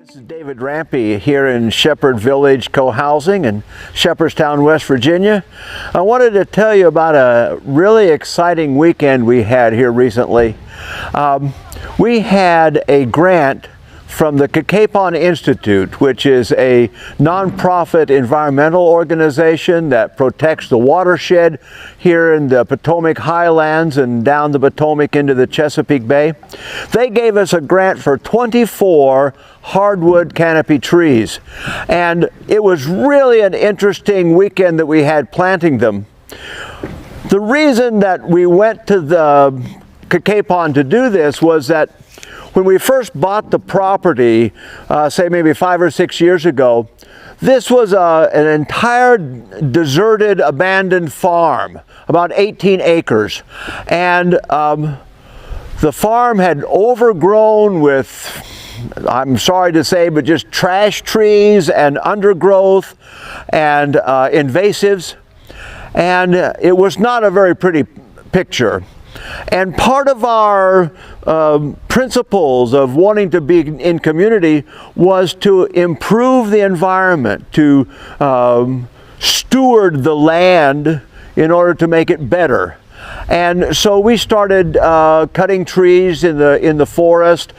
This is David Rampy here in Shepherd Village Co-Housing in Shepherdstown, West Virginia. I wanted to tell you about a really exciting weekend we had here recently. We had a grant from the Capon Institute, which is a nonprofit environmental organization that protects the watershed here in the Potomac Highlands and down the Potomac into the Chesapeake Bay. They gave us a grant for 24 hardwood canopy trees, and it was really an interesting weekend that we had planting them. The reason that we went to the Capon to do this was that when we first bought the property, say maybe 5 or 6 years ago, this was an entire deserted, abandoned farm, about 18 acres. And the farm had overgrown with, I'm sorry to say, but just trash trees and undergrowth and invasives. And it was not a very pretty picture. And part of our principles of wanting to be in community was to improve the environment, to steward the land in order to make it better. And so we started cutting trees in the forest,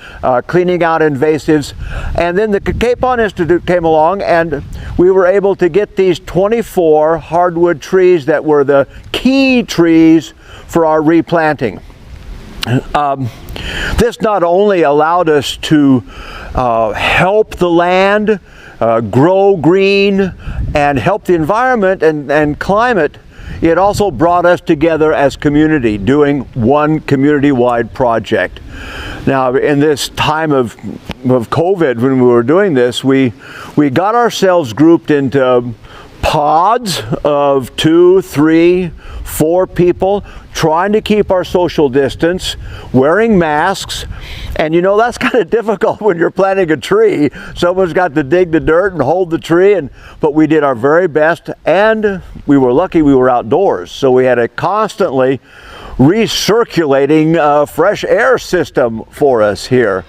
cleaning out invasives, and then the Capon Institute came along and we were able to get these 24 hardwood trees that were the key trees for our replanting. This not only allowed us to help the land grow green and help the environment and climate, it also brought us together as community, doing one community-wide project. Now, in this time of COVID, when we were doing this, we got ourselves grouped into pods of 2, 3, 4 people, trying to keep our social distance, wearing masks. And you know, that's kind of difficult when you're planting a tree. Someone's got to dig the dirt and hold the tree, but we did our very best, and we were lucky we were outdoors. So we had a constantly recirculating fresh air system for us here.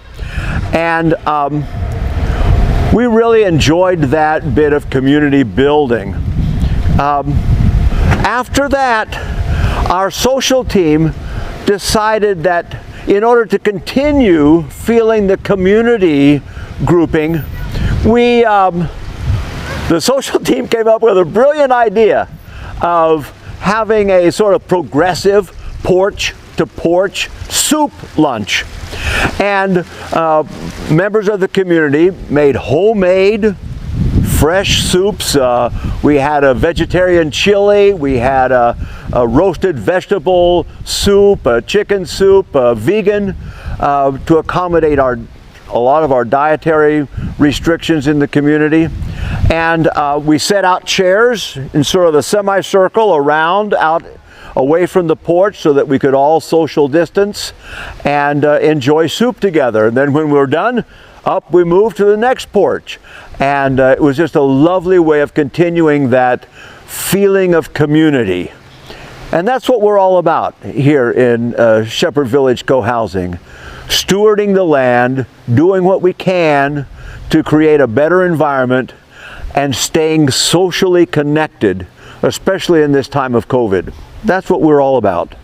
And we really enjoyed that bit of community building. After that, our social team decided that in order to continue feeling the community grouping, the social team came up with a brilliant idea of having a sort of progressive porch-to-porch soup lunch. And members of the community made homemade fresh soups. We had a vegetarian chili, we had a roasted vegetable soup, a chicken soup, vegan, to accommodate a lot of our dietary restrictions in the community. And we set out chairs in sort of a semicircle around, out away from the porch, so that we could all social distance and enjoy soup together. And then when we were done, up we moved to the next porch. And it was just a lovely way of continuing that feeling of community. And that's what we're all about here in Shepherd Village Co-Housing. Stewarding the land, doing what we can to create a better environment, and staying socially connected, especially in this time of COVID. That's what we're all about.